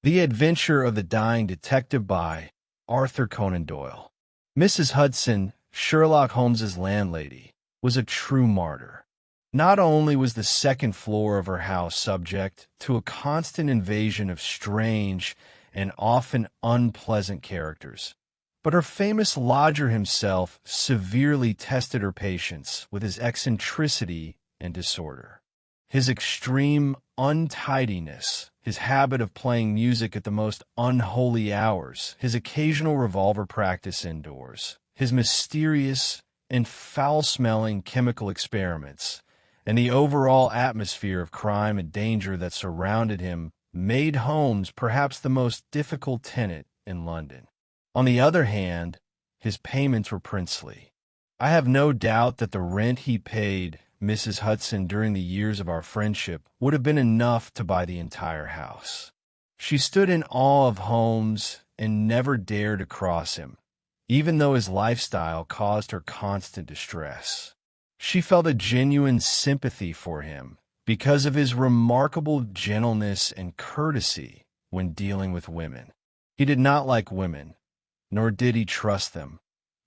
The Adventure of the Dying Detective by Arthur Conan Doyle. Mrs. Hudson, Sherlock Holmes's landlady, was a true martyr. Not only was the second floor of her house subject to a constant invasion of strange and often unpleasant characters, but her famous lodger himself severely tested her patience with his eccentricity and disorder. His extreme untidiness, his habit of playing music at the most unholy hours, his occasional revolver practice indoors, his mysterious and foul-smelling chemical experiments, and the overall atmosphere of crime and danger that surrounded him made Holmes perhaps the most difficult tenant in London. On the other hand, his payments were princely. I have no doubt that the rent he paid Mrs. Hudson during the years of our friendship would have been enough to buy the entire house. She stood in awe of Holmes and never dared to cross him, even though his lifestyle caused her constant distress. She felt a genuine sympathy for him because of his remarkable gentleness and courtesy when dealing with women. He did not like women, nor did he trust them,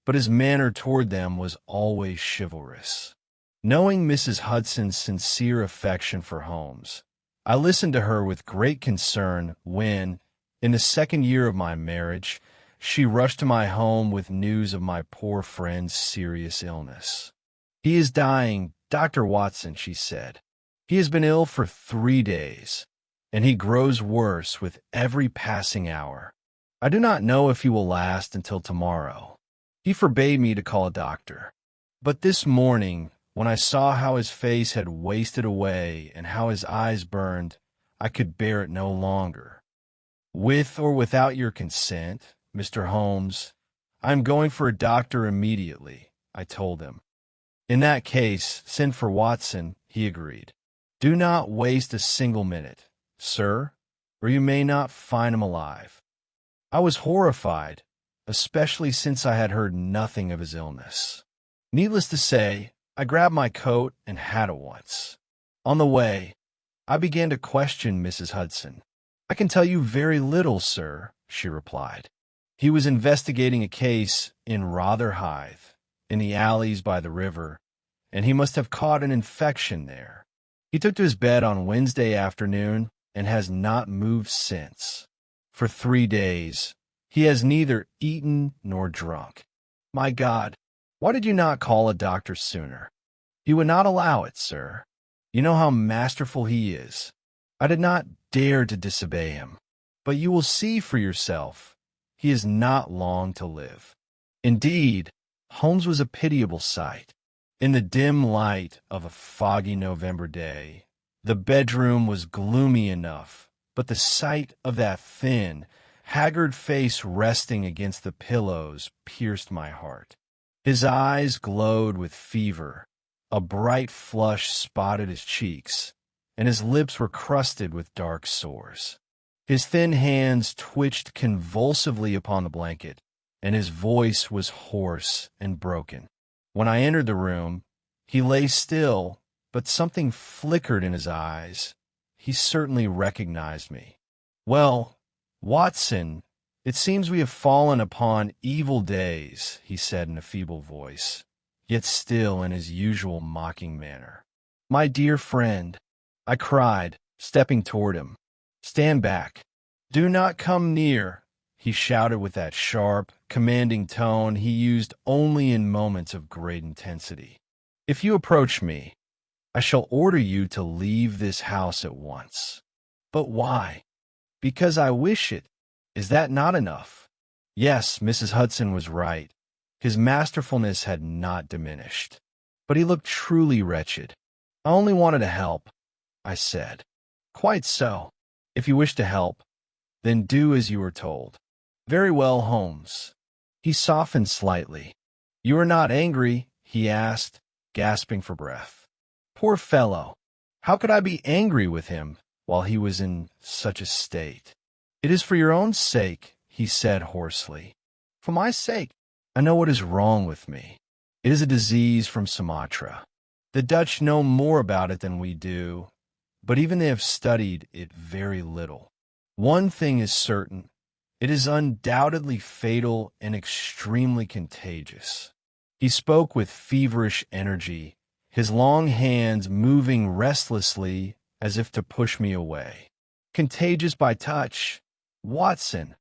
but his manner toward them was always chivalrous. Knowing Mrs. Hudson's sincere affection for Holmes, I listened to her with great concern when, in the second year of my marriage, she rushed to my home with news of my poor friend's serious illness. "He is dying, Dr. Watson," she said. "He has been ill for 3 days, and he grows worse with every passing hour. I do not know if he will last until tomorrow." He forbade me to call a doctor. But this morning, when I saw how his face had wasted away and how his eyes burned, I could bear it no longer. "With or without your consent, Mr. Holmes, I am going for a doctor immediately," I told him. "In that case, send for Watson," he agreed. "Do not waste a single minute, sir, or you may not find him alive." I was horrified, especially since I had heard nothing of his illness. Needless to say, I grabbed my coat and hat at once. On the way, I began to question Mrs. Hudson. "I can tell you very little, sir," she replied. "He was investigating a case in Rotherhithe, in the alleys by the river, and he must have caught an infection there. He took to his bed on Wednesday afternoon and has not moved since. For 3 days, he has neither eaten nor drunk. My God, why did you not call a doctor sooner?" "He would not allow it, sir. You know how masterful he is. I did not dare to disobey him. But you will see for yourself. He is not long to live." Indeed, Holmes was a pitiable sight. In the dim light of a foggy November day, the bedroom was gloomy enough, but the sight of that thin, haggard face resting against the pillows pierced my heart. His eyes glowed with fever, a bright flush spotted his cheeks, and his lips were crusted with dark sores. His thin hands twitched convulsively upon the blanket, and his voice was hoarse and broken. When I entered the room, he lay still, but something flickered in his eyes. He certainly recognized me. "Well, Watson, it seems we have fallen upon evil days," he said in a feeble voice, yet still in his usual mocking manner. "My dear friend," I cried, stepping toward him. "Stand back. Do not come near," he shouted with that sharp, commanding tone he used only in moments of great intensity. "If you approach me, I shall order you to leave this house at once." "But why?" "Because I wish it. Is that not enough?" Yes, Mrs. Hudson was right. His masterfulness had not diminished, but he looked truly wretched. "I only wanted to help," I said. "Quite so. If you wish to help, then do as you are told." "Very well, Holmes." He softened slightly. "You are not angry?" he asked, gasping for breath. Poor fellow! How could I be angry with him while he was in such a state? "It is for your own sake," he said hoarsely. "For my sake? I know what is wrong with me. It is a disease from Sumatra. The Dutch know more about it than we do, but even they have studied it very little. One thing is certain. It is undoubtedly fatal and extremely contagious. He spoke with feverish energy, his long hands moving restlessly as if to push me away. Contagious by touch. Watson,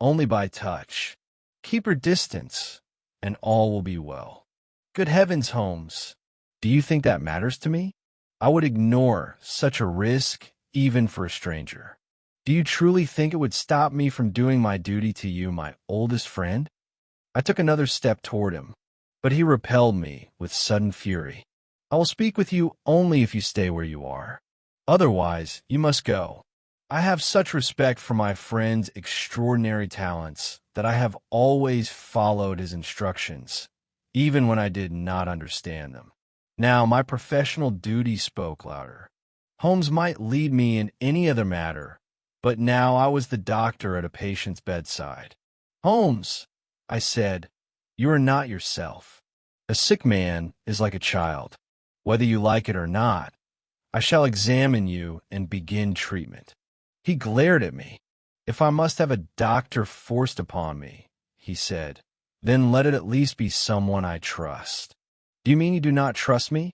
only by touch. Keep your distance, and all will be well. Good heavens, Holmes. Do you think that matters to me? I would ignore such a risk even for a stranger. Do you truly think it would stop me from doing my duty to you, my oldest friend? I took another step toward him, but he repelled me with sudden fury. I will speak with you only if you stay where you are. Otherwise, you must go. I have such respect for my friend's extraordinary talents that I have always followed his instructions, even when I did not understand them. Now, my professional duty spoke louder. Holmes might lead me in any other matter, but now I was the doctor at a patient's bedside. Holmes, I said, you are not yourself. A sick man is like a child. Whether you like it or not, I shall examine you and begin treatment. He glared at me. If I must have a doctor forced upon me, he said, then let it at least be someone I trust. Do you mean you do not trust me?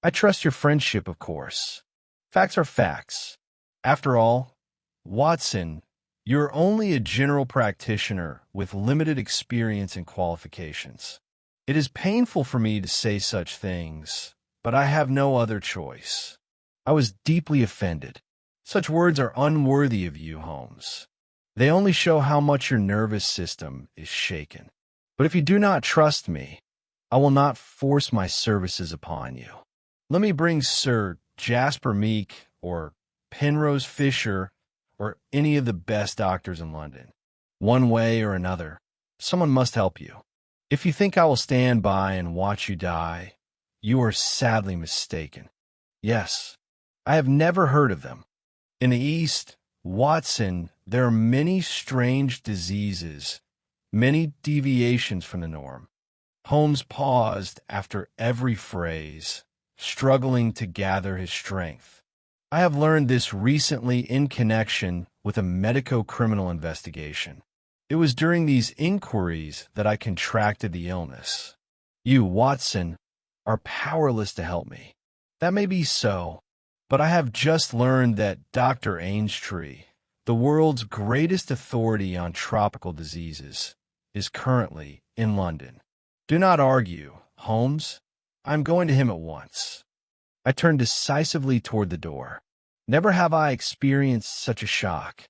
I trust your friendship, of course. Facts are facts. After all, Watson, you're only a general practitioner with limited experience and qualifications. It is painful for me to say such things, but I have no other choice. I was deeply offended. Such words are unworthy of you, Holmes. They only show how much your nervous system is shaken. But if you do not trust me, I will not force my services upon you. Let me bring Sir Jasper Meek or Penrose Fisher or any of the best doctors in London. One way or another, someone must help you. If you think I will stand by and watch you die, you are sadly mistaken. Yes, I have never heard of them. In the East, Watson, there are many strange diseases, many deviations from the norm. Holmes paused after every phrase, struggling to gather his strength. I have learned this recently in connection with a medico-criminal investigation. It was during these inquiries that I contracted the illness. You, Watson, are powerless to help me. That may be so, but I have just learned that Dr. Ainstree, the world's greatest authority on tropical diseases, is currently in London. Do not argue, Holmes. I am going to him at once. I turned decisively toward the door. Never have I experienced such a shock.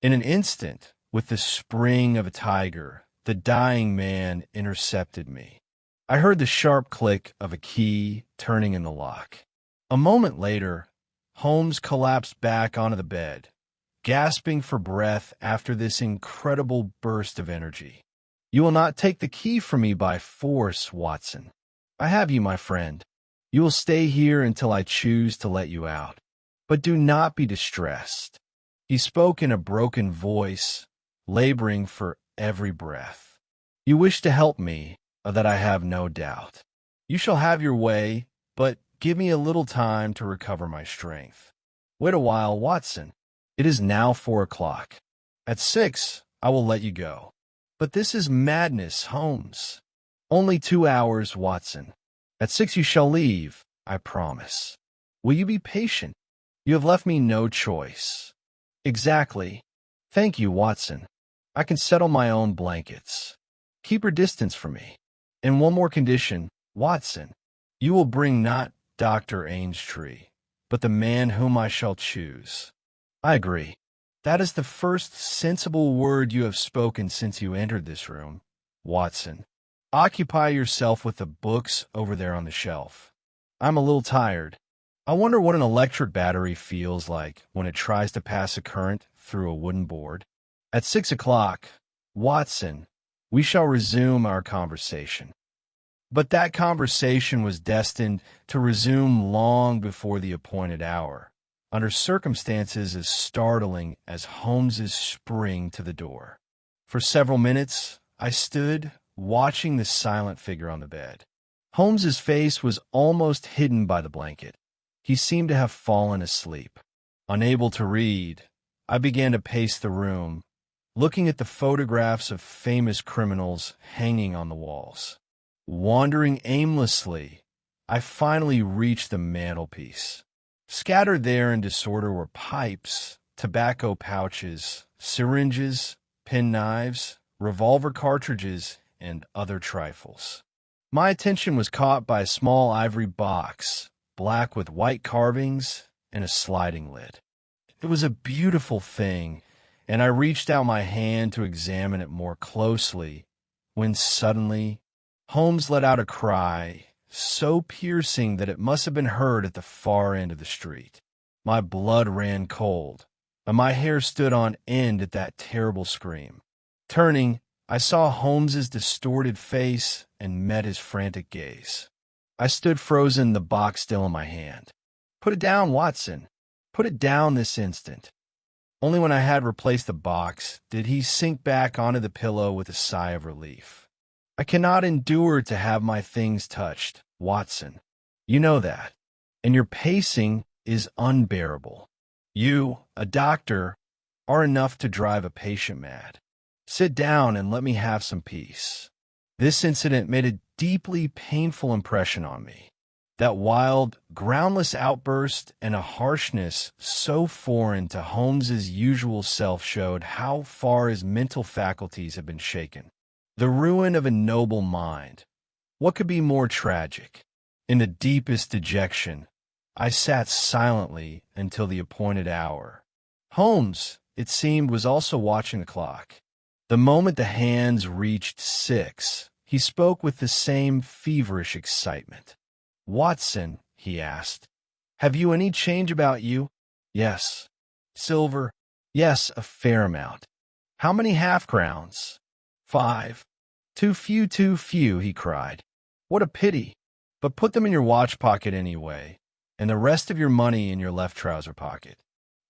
In an instant, with the spring of a tiger, the dying man intercepted me. I heard the sharp click of a key turning in the lock. A moment later, Holmes collapsed back onto the bed, gasping for breath after this incredible burst of energy. You will not take the key from me by force, Watson. I have you, my friend. You will stay here until I choose to let you out. But do not be distressed. He spoke in a broken voice, laboring for every breath. You wish to help me, of that I have no doubt. You shall have your way, but give me a little time to recover my strength. Wait a while, Watson. It is now 4 o'clock. At 6, I will let you go. But this is madness, Holmes. Only 2 hours, Watson. At 6 you shall leave, I promise. Will you be patient? You have left me no choice. Exactly. Thank you, Watson. I can settle my own blankets. Keep your distance from me. And one more condition, Watson. You will bring not Dr. Ainstree, but the man whom I shall choose. I agree. That is the first sensible word you have spoken since you entered this room, Watson. Occupy yourself with the books over there on the shelf. I'm a little tired. I wonder what an electric battery feels like when it tries to pass a current through a wooden board. At 6 o'clock, Watson, we shall resume our conversation. But that conversation was destined to resume long before the appointed hour, under circumstances as startling as Holmes's spring to the door. For several minutes, I stood, watching the silent figure on the bed. Holmes's face was almost hidden by the blanket. He seemed to have fallen asleep. Unable to read, I began to pace the room, looking at the photographs of famous criminals hanging on the walls. Wandering aimlessly, I finally reached the mantelpiece. Scattered there in disorder were pipes, tobacco pouches, syringes, penknives, revolver cartridges, and other trifles. My attention was caught by a small ivory box, black with white carvings and a sliding lid. It was a beautiful thing, and I reached out my hand to examine it more closely, when suddenly Holmes let out a cry, so piercing that it must have been heard at the far end of the street. My blood ran cold, and my hair stood on end at that terrible scream. Turning, I saw Holmes's distorted face and met his frantic gaze. I stood frozen, the box still in my hand. "Put it down, Watson. Put it down this instant." Only when I had replaced the box did he sink back onto the pillow with a sigh of relief. "I cannot endure to have my things touched, Watson. You know that. And your pacing is unbearable. You, a doctor, are enough to drive a patient mad. Sit down and let me have some peace." This incident made a deeply painful impression on me. That wild, groundless outburst and a harshness so foreign to Holmes's usual self showed how far his mental faculties had been shaken. The ruin of a noble mind. What could be more tragic? In the deepest dejection, I sat silently until the appointed hour. Holmes, it seemed, was also watching the clock. The moment the hands reached 6, he spoke with the same feverish excitement. "Watson," he asked, "have you any change about you?" "Yes." "Silver?" "Yes, a fair amount." "How many half-crowns?" "5." Too few," he cried. "What a pity! But put them in your watch pocket anyway, and the rest of your money in your left trouser pocket.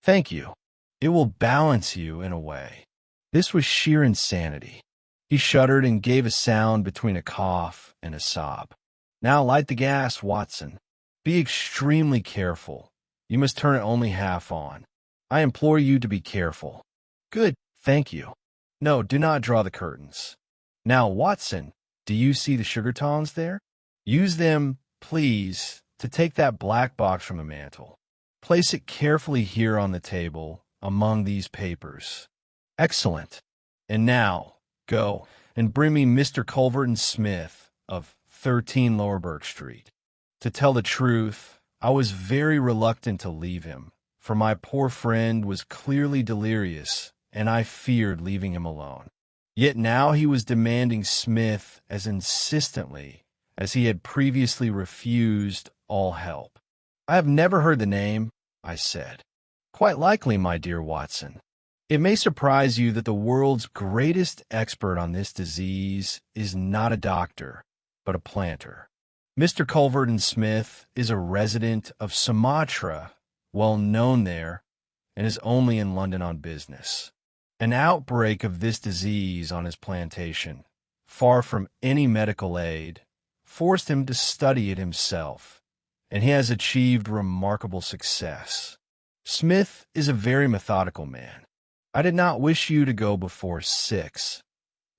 Thank you. It will balance you in a way." This was sheer insanity. He shuddered and gave a sound between a cough and a sob. "Now light the gas, Watson. Be extremely careful. You must turn it only half on. I implore you to be careful." "Good, thank you. No, do not draw the curtains. Now, Watson, do you see the sugar tongs there? Use them, please, to take that black box from the mantel. Place it carefully here on the table, among these papers. Excellent. And now, go and bring me Mr. Culverton Smith of 13 Lower Burke Street. To tell the truth, I was very reluctant to leave him, for my poor friend was clearly delirious, and I feared leaving him alone. Yet now he was demanding Smith as insistently as he had previously refused all help. "I have never heard the name," I said. "Quite likely, my dear Watson. It may surprise you that the world's greatest expert on this disease is not a doctor, but a planter. Mr. Culverton Smith is a resident of Sumatra, well known there, and is only in London on business. An outbreak of this disease on his plantation, far from any medical aid, forced him to study it himself, and he has achieved remarkable success. Smith is a very methodical man. I did not wish you to go before 6,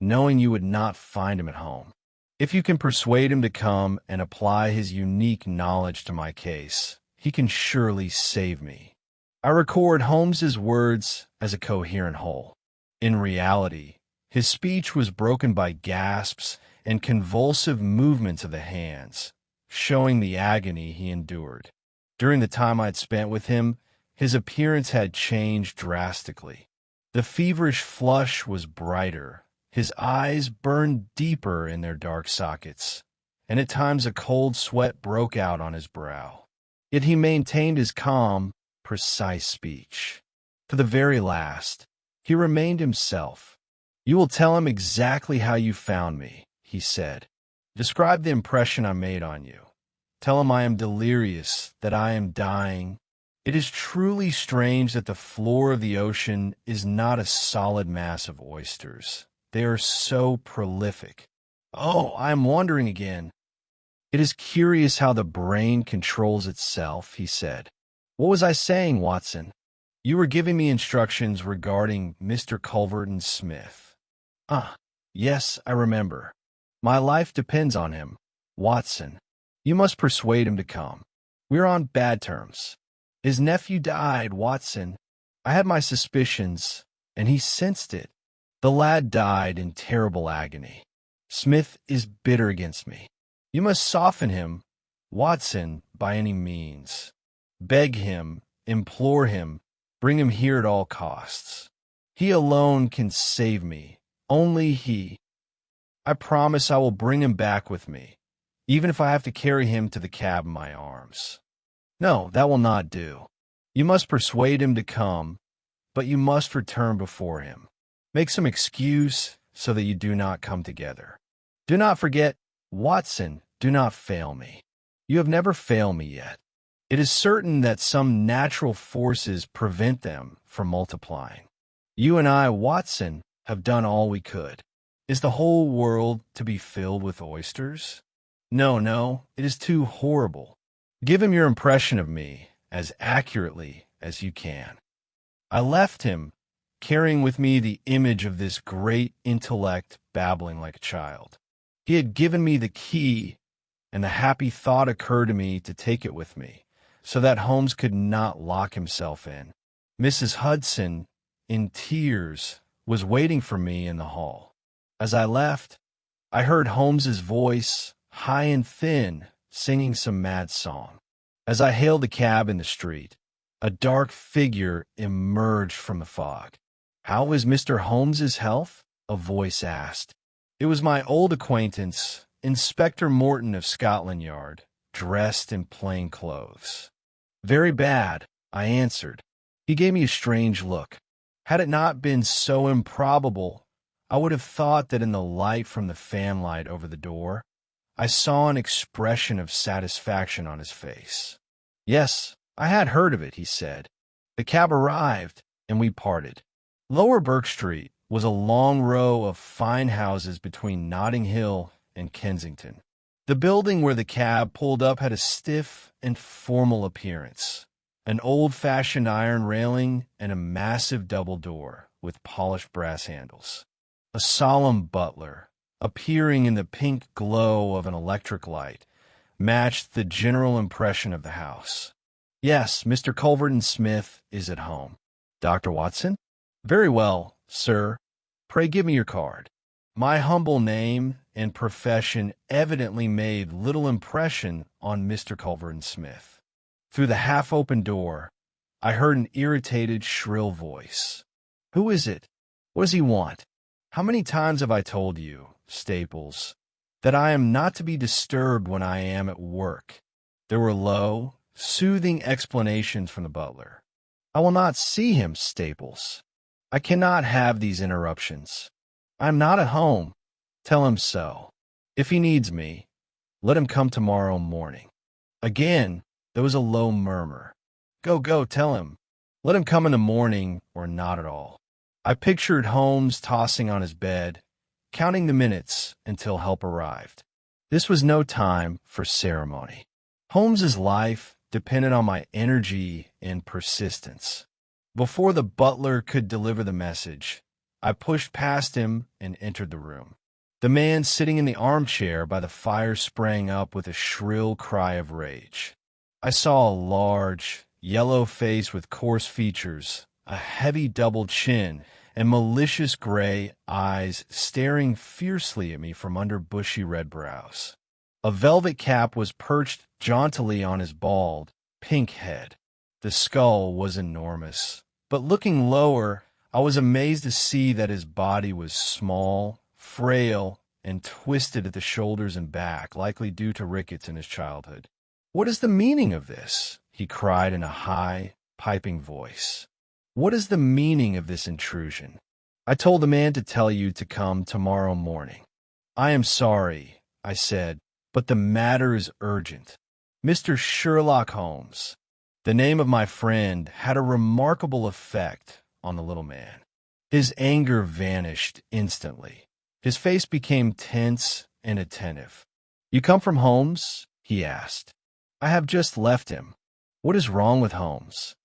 knowing you would not find him at home. If you can persuade him to come and apply his unique knowledge to my case, he can surely save me." I record Holmes's words as a coherent whole. In reality, his speech was broken by gasps and convulsive movements of the hands, showing the agony he endured. During the time I had spent with him, his appearance had changed drastically. The feverish flush was brighter, his eyes burned deeper in their dark sockets, and at times a cold sweat broke out on his brow. Yet he maintained his calm, precise speech. To the very last, he remained himself. "You will tell him exactly how you found me," he said. "Describe the impression I made on you. Tell him I am delirious, that I am dying. It is truly strange that the floor of the ocean is not a solid mass of oysters. They are so prolific. Oh, I am wandering again. It is curious how the brain controls itself," he said. "What was I saying, Watson?" You were giving me instructions regarding Mr. Culverton Smith. Ah, yes, I remember. My life depends on him. Watson, you must persuade him to come. We're on bad terms. His nephew died, Watson. I had my suspicions, and he sensed it. The lad died in terrible agony. Smith is bitter against me. You must soften him, Watson, by any means. Beg him, implore him, bring him here at all costs. He alone can save me, only he. I promise I will bring him back with me, even if I have to carry him to the cab in my arms. No, that will not do. You must persuade him to come, but you must return before him. Make some excuse so that you do not come together. Do not forget, Watson, do not fail me. You have never failed me yet. It is certain that some natural forces prevent them from multiplying. You and I, Watson, have done all we could. Is the whole world to be filled with oysters? No, no, it is too horrible. Give him your impression of me as accurately as you can. I left him, carrying with me the image of this great intellect babbling like a child. He had given me the key, and the happy thought occurred to me to take it with me, so that Holmes could not lock himself in. Mrs. Hudson, in tears, was waiting for me in the hall. As I left, I heard Holmes's voice, high and thin, singing some mad song. As I hailed a cab in the street, a dark figure emerged from the fog. "How is Mr. Holmes's health?" a voice asked. It was my old acquaintance, Inspector Morton of Scotland Yard, dressed in plain clothes. "Very bad," I answered. He gave me a strange look. Had it not been so improbable, I would have thought that in the light from the fanlight over the door, I saw an expression of satisfaction on his face. "Yes, I had heard of it," he said. The cab arrived, and we parted. Lower Burke Street was a long row of fine houses between Notting Hill and Kensington. The building where the cab pulled up had a stiff and formal appearance, an old-fashioned iron railing and a massive double door with polished brass handles. A solemn butler, appearing in the pink glow of an electric light, matched the general impression of the house. "Yes, Mr. Culverton Smith is at home." "Dr. Watson?" "Very well, sir. Pray give me your card." My humble name and profession evidently made little impression on Mr. Culverton Smith. Through the half-open door, I heard an irritated, shrill voice. "Who is it? What does he want? How many times have I told you, Staples, that I am not to be disturbed when I am at work?" There were low, soothing explanations from the butler. "I will not see him, Staples. I cannot have these interruptions. I am not at home. Tell him so. If he needs me, let him come tomorrow morning." Again, there was a low murmur. Go, tell him. Let him come in the morning or not at all." I pictured Holmes tossing on his bed, counting the minutes until help arrived. This was no time for ceremony. Holmes's life depended on my energy and persistence. Before the butler could deliver the message, I pushed past him and entered the room. The man sitting in the armchair by the fire sprang up with a shrill cry of rage. I saw a large, yellow face with coarse features, a heavy double chin, and malicious gray eyes staring fiercely at me from under bushy red brows. A velvet cap was perched jauntily on his bald, pink head. The skull was enormous, but looking lower, I was amazed to see that his body was small, frail, and twisted at the shoulders and back, likely due to rickets in his childhood. "What is the meaning of this?" he cried in a high, piping voice. "What is the meaning of this intrusion? I told the man to tell you to come tomorrow morning." "I am sorry," I said, "but the matter is urgent. Mr. Sherlock Holmes." The name of my friend had a remarkable effect on the little man. His anger vanished instantly. His face became tense and attentive. "You come from Holmes?" he asked. "I have just left him." "What is wrong with Holmes?"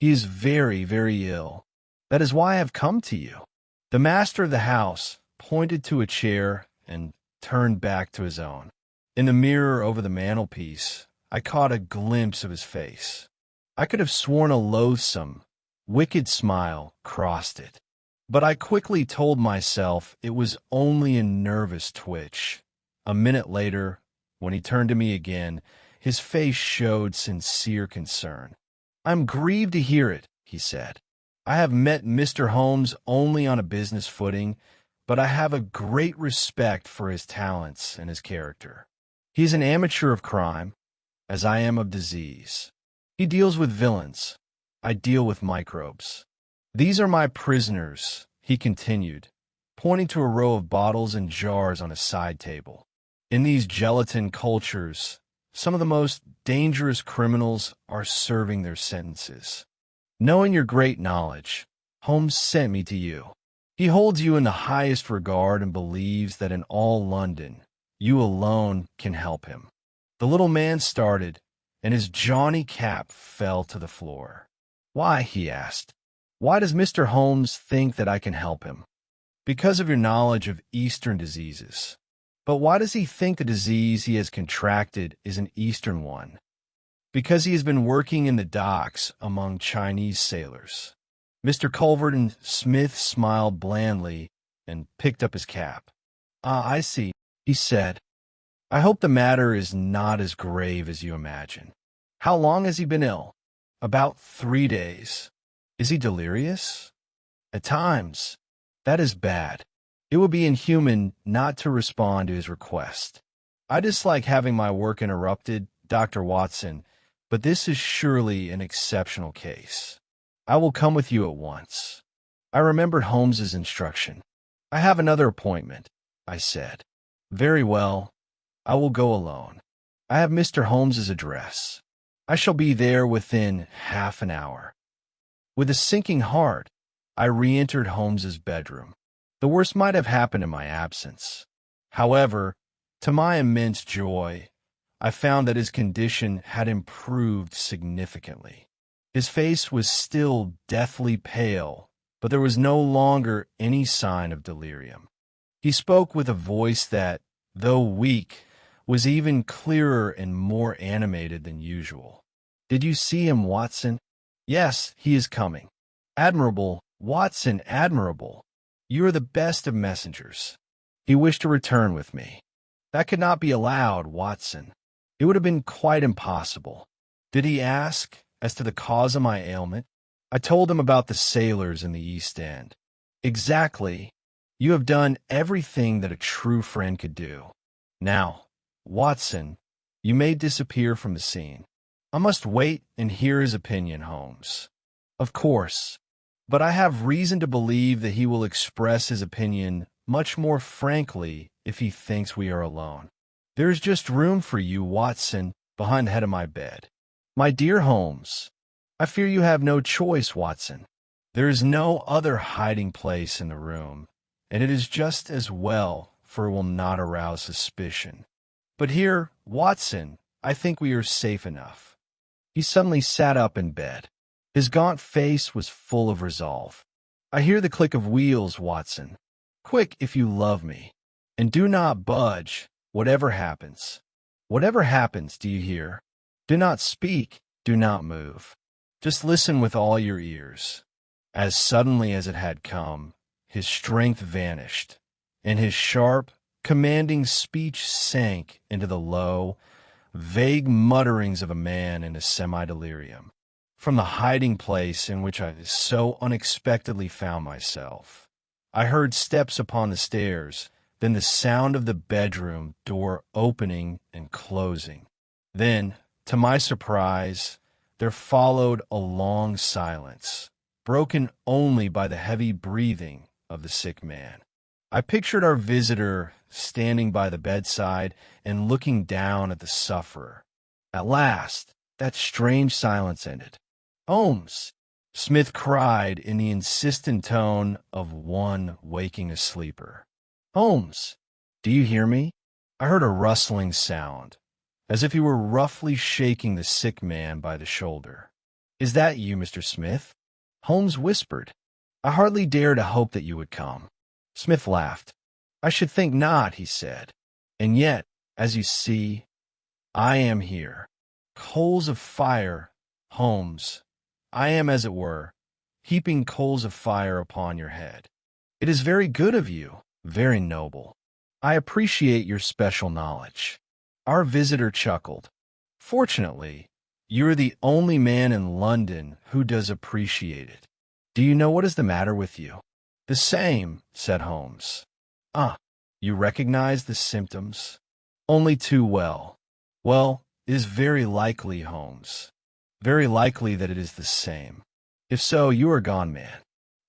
He is very, very ill. That is why I have come to you." The master of the house pointed to a chair and turned back to his own. In the mirror over the mantelpiece, I caught a glimpse of his face. I could have sworn a loathsome, wicked smile crossed it. But I quickly told myself it was only a nervous twitch. A minute later, when he turned to me again, his face showed sincere concern. "I'm grieved to hear it," he said. "I have met Mr. Holmes only on a business footing, but I have a great respect for his talents and his character. He is an amateur of crime, as I am of disease. He deals with villains. I deal with microbes. These are my prisoners," he continued, pointing to a row of bottles and jars on a side table. "In these gelatin cultures, some of the most dangerous criminals are serving their sentences. Knowing your great knowledge, Holmes sent me to you. He holds you in the highest regard and believes that in all London, you alone can help him." The little man started, and his Johnny cap fell to the floor. "Why?" he asked. "Why does Mr. Holmes think that I can help him?" "Because of your knowledge of Eastern diseases." "But why does he think the disease he has contracted is an Eastern one?" "Because he has been working in the docks among Chinese sailors." Mr. Culverton Smith smiled blandly and picked up his cap. "Ah, I see," he said. "I hope the matter is not as grave as you imagine. How long has he been ill?" "About 3 days." "Is he delirious?" "At times." "That is bad. It would be inhuman not to respond to his request. I dislike having my work interrupted, Dr. Watson, but this is surely an exceptional case. I will come with you at once." I remembered Holmes's instruction. "I have another appointment," I said. "Very well. I will go alone. I have Mr. Holmes's address. I shall be there within half an hour." With a sinking heart, I re-entered Holmes's bedroom. The worst might have happened in my absence. However, to my immense joy, I found that his condition had improved significantly. His face was still deathly pale, but there was no longer any sign of delirium. He spoke with a voice that, though weak, was even clearer and more animated than usual. "Did you see him, Watson?" "Yes, he is coming." "Admirable, Watson, admirable. You are the best of messengers." "He wished to return with me." "That could not be allowed, Watson. It would have been quite impossible." "Did he ask as to the cause of my ailment?" "I told him about the sailors in the East End." "Exactly. You have done everything that a true friend could do. Now, Watson, you may disappear from the scene." "I must wait and hear his opinion, Holmes." "Of course. But I have reason to believe that he will express his opinion much more frankly if he thinks we are alone. There is just room for you, Watson, behind the head of my bed." "My dear Holmes, I fear you have no choice, Watson. There is no other hiding place in the room, and it is just as well, for it will not arouse suspicion. But here, Watson, I think we are safe enough." He suddenly sat up in bed. His gaunt face was full of resolve. "I hear the click of wheels, Watson. Quick if you love me. And do not budge, whatever happens. Whatever happens, do you hear? Do not speak, do not move. Just listen with all your ears." As suddenly as it had come, his strength vanished, and his sharp, commanding speech sank into the low, vague mutterings of a man in a semi-delirium. From the hiding place in which I so unexpectedly found myself, I heard steps upon the stairs, then the sound of the bedroom door opening and closing. Then, to my surprise, there followed a long silence, broken only by the heavy breathing of the sick man. I pictured our visitor standing by the bedside and looking down at the sufferer. At last, that strange silence ended. "Holmes!" Smith cried in the insistent tone of one waking a sleeper. "Holmes, do you hear me?" I heard a rustling sound, as if he were roughly shaking the sick man by the shoulder. Is that you, Mr. Smith? Holmes whispered. I hardly dare to hope that you would come. Smith laughed. I should think not, he said. And yet, as you see, I am here. Coals of fire, Holmes. I am, as it were, heaping coals of fire upon your head. It is very good of you, very noble. I appreciate your special knowledge. Our visitor chuckled. Fortunately, you are the only man in London who does appreciate it. Do you know what is the matter with you? The same, said Holmes. Ah, you recognize the symptoms? Only too well. Well, it is very likely, Holmes. Very likely that it is the same. If so, you are gone, man.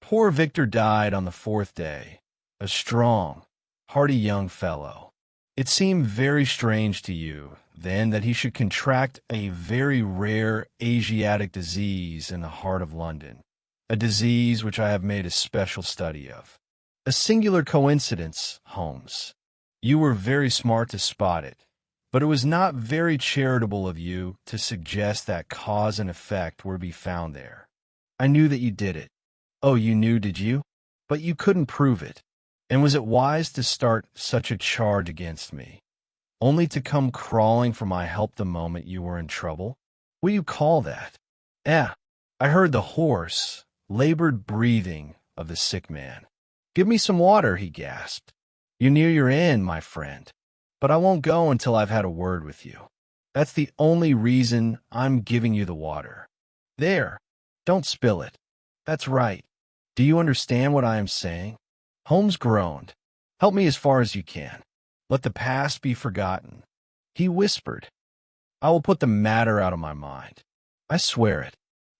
Poor Victor died on the 4th day, a strong, hearty young fellow. It seemed very strange to you, then, that he should contract a very rare Asiatic disease in the heart of London, a disease which I have made a special study of. A singular coincidence, Holmes. You were very smart to spot it, but it was not very charitable of you to suggest that cause and effect were to be found there. I knew that you did it. Oh, you knew, did you? But you couldn't prove it. And was it wise to start such a charge against me, only to come crawling for my help the moment you were in trouble? What do you call that? I heard the hoarse, labored breathing of the sick man. Give me some water, he gasped. You're near your end, my friend, but I won't go until I've had a word with you. That's the only reason I'm giving you the water. There, don't spill it. That's right. Do you understand what I am saying? Holmes groaned. Help me as far as you can. Let the past be forgotten. He whispered. I will put the matter out of my mind. I swear it.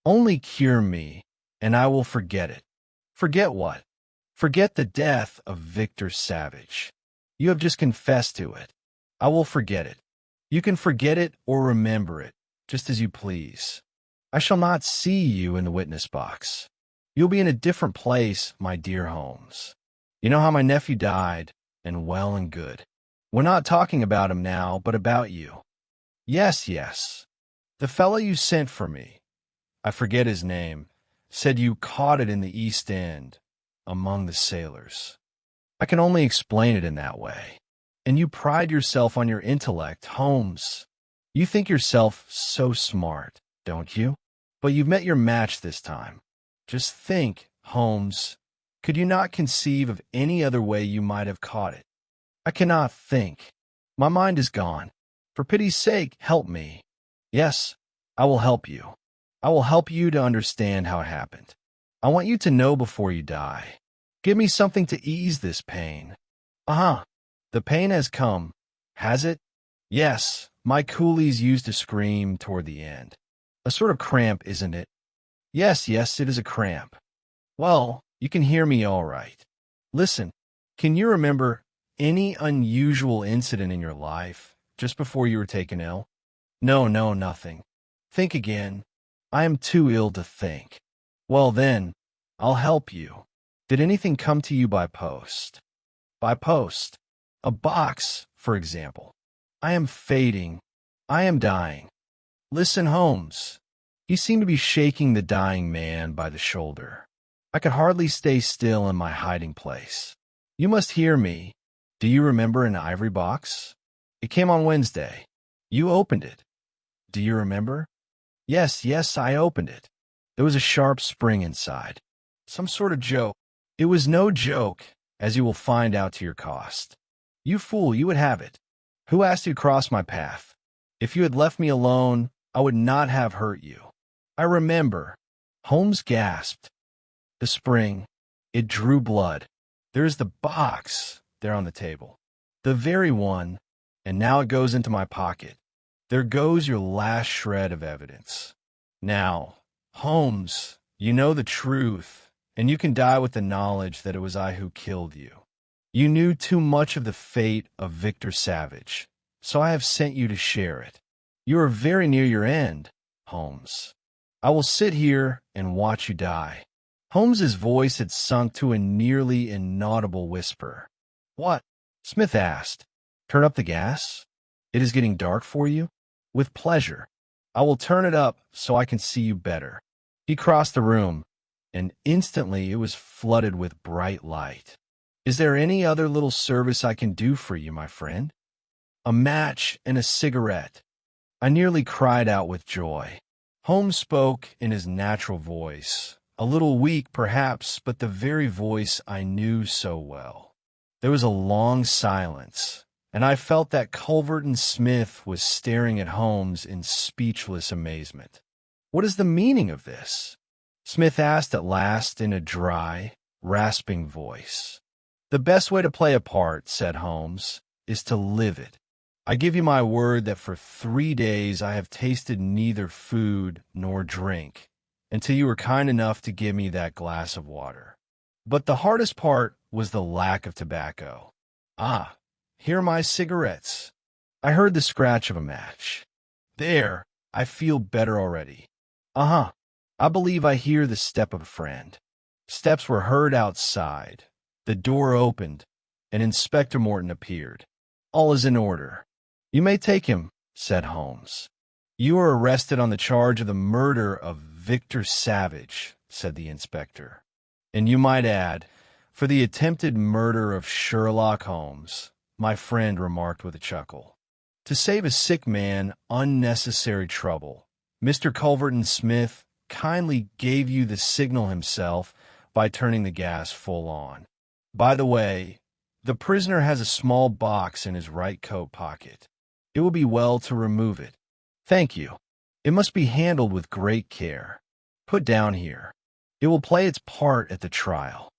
Only cure me, and I will forget it. Forget what? Forget the death of Victor Savage. You have just confessed to it. I will forget it. You can forget it or remember it, just as you please. I shall not see you in the witness box. You'll be in a different place, my dear Holmes. You know how my nephew died, and well and good. We're not talking about him now, but about you. Yes, yes. The fellow you sent for me, I forget his name, said you caught it in the East End, among the sailors. I can only explain it in that way. And you pride yourself on your intellect, Holmes. You think yourself so smart, don't you? But you've met your match this time. Just think, Holmes, could you not conceive of any other way you might have caught it? I cannot think. My mind is gone. For pity's sake, help me. Yes, I will help you. I will help you to understand how it happened. I want you to know before you die. Give me something to ease this pain. The pain has come. Has it? Yes, my coolies used to scream toward the end. A sort of cramp, isn't it? Yes, it is a cramp. Well, you can hear me all right. Listen, can you remember any unusual incident in your life just before you were taken ill? No, nothing. Think again. I am too ill to think. Well then, I'll help you. Did anything come to you by post? By post. A box, for example. I am fading. I am dying. Listen, Holmes. He seemed to be shaking the dying man by the shoulder. I could hardly stay still in my hiding place. You must hear me. Do you remember an ivory box? It came on Wednesday. You opened it. Do you remember? Yes, I opened it. There was a sharp spring inside. Some sort of joke. It was no joke, as you will find out to your cost. You fool, you would have it. Who asked you to cross my path? If you had left me alone, I would not have hurt you. I remember. Holmes gasped. The spring. It drew blood. There is the box there on the table. The very one, and now it goes into my pocket. There goes your last shred of evidence. Now, Holmes, you know the truth, and you can die with the knowledge that it was I who killed you. You knew too much of the fate of Victor Savage, so I have sent you to share it. You are very near your end, Holmes. I will sit here and watch you die. Holmes's voice had sunk to a nearly inaudible whisper. What? Smith asked. Turn up the gas? It is getting dark for you? With pleasure. I will turn it up so I can see you better. He crossed the room, and instantly it was flooded with bright light. "Is there any other little service I can do for you, my friend?" "A match and a cigarette." I nearly cried out with joy. Holmes spoke in his natural voice, a little weak perhaps, but the very voice I knew so well. There was a long silence, and I felt that Culverton Smith was staring at Holmes in speechless amazement. "What is the meaning of this?" Smith asked at last in a dry, rasping voice. "The best way to play a part," said Holmes, "is to live it. I give you my word that for 3 days I have tasted neither food nor drink, until you were kind enough to give me that glass of water. But the hardest part was the lack of tobacco. Ah, here are my cigarettes." I heard the scratch of a match. "There, I feel better already. Uh-huh. I believe I hear the step of a friend." Steps were heard outside. The door opened, and Inspector Morton appeared. "All is in order." "You may take him," said Holmes. "You are arrested on the charge of the murder of Victor Savage," said the inspector. "And you might add, for the attempted murder of Sherlock Holmes," my friend remarked with a chuckle. "To save a sick man unnecessary trouble, Mr. Culverton Smith kindly gave you the signal himself by turning the gas full on. By the way, the prisoner has a small box in his right coat pocket. It will be well to remove it." "Thank you. It must be handled with great care. Put down here. It will play its part at the trial."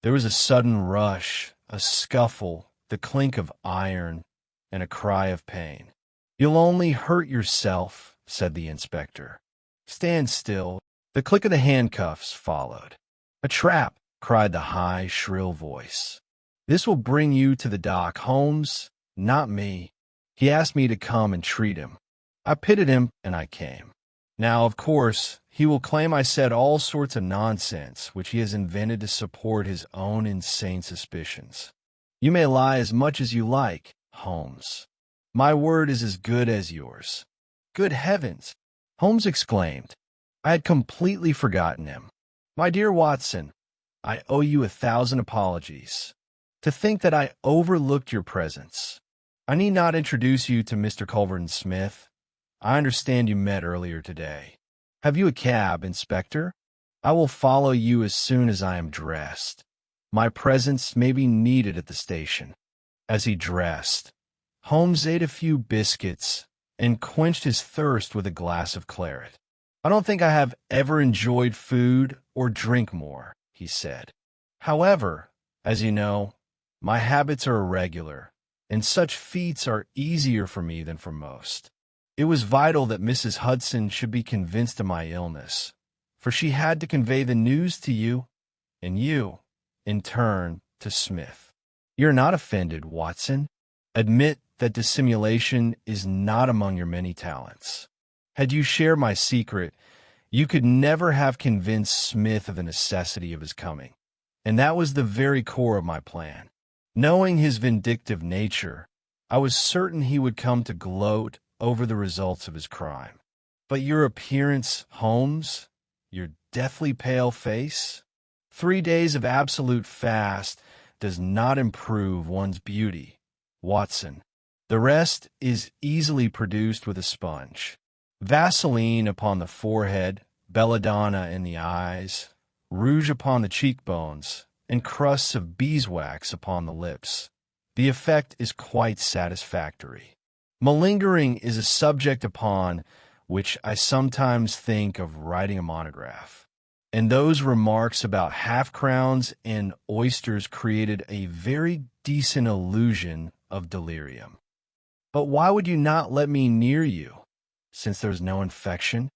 There was a sudden rush, a scuffle, the clink of iron, and a cry of pain. "You'll only hurt yourself," said the inspector. "Stand still." The click of the handcuffs followed. "A trap!" cried the high, shrill voice. "This will bring you to the dock, Holmes, not me. He asked me to come and treat him. I pitied him, and I came. Now, of course, he will claim I said all sorts of nonsense which he has invented to support his own insane suspicions. You may lie as much as you like, Holmes. My word is as good as yours." "Good heavens!" Holmes exclaimed. I had completely forgotten him. "My dear Watson, I owe you 1,000 apologies. To think that I overlooked your presence. I need not introduce you to Mr. Culverton Smith. I understand you met earlier today. Have you a cab, Inspector? I will follow you as soon as I am dressed. My presence may be needed at the station." As he dressed, Holmes ate a few biscuits and quenched his thirst with a glass of claret. "I don't think I have ever enjoyed food or drink more," he said. "However, as you know, my habits are irregular, and such feats are easier for me than for most. It was vital that Mrs. Hudson should be convinced of my illness, for she had to convey the news to you, and you, in turn, to Smith. You're not offended, Watson. Admit that dissimulation is not among your many talents. Had you shared my secret, you could never have convinced Smith of the necessity of his coming, and that was the very core of my plan. Knowing his vindictive nature, I was certain he would come to gloat over the results of his crime. But your appearance, Holmes, your deathly pale face, 3 days of absolute fast does not improve one's beauty, Watson. The rest is easily produced with a sponge. Vaseline upon the forehead, belladonna in the eyes, rouge upon the cheekbones, and crusts of beeswax upon the lips. The effect is quite satisfactory. Malingering is a subject upon which I sometimes think of writing a monograph, and those remarks about half-crowns and oysters created a very decent illusion of delirium. But why would you not let me near you, since there's no infection?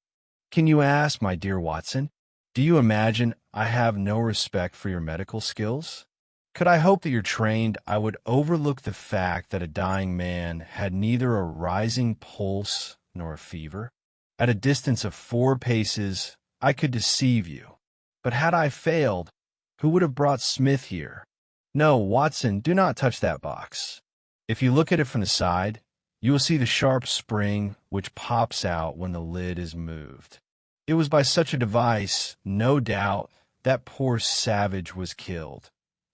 Can you ask, my dear Watson? Do you imagine I have no respect for your medical skills? Could I hope that you're trained, I would overlook the fact that a dying man had neither a rising pulse nor a fever? At a distance of 4 paces, I could deceive you. But had I failed, who would have brought Smith here? No, Watson, do not touch that box. If you look at it from the side, you will see the sharp spring which pops out when the lid is moved. It was by such a device, no doubt, that poor savage was killed,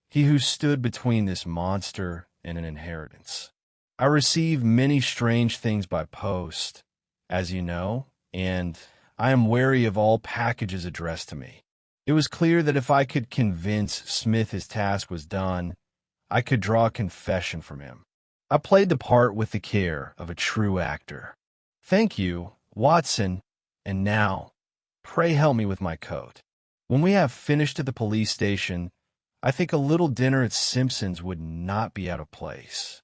he who stood between this monster and an inheritance. I receive many strange things by post, as you know, and I am wary of all packages addressed to me. It was clear that if I could convince Smith his task was done, I could draw a confession from him. I played the part with the care of a true actor. Thank you, Watson, and now, pray help me with my coat. When we have finished at the police station, I think a little dinner at Simpson's would not be out of place.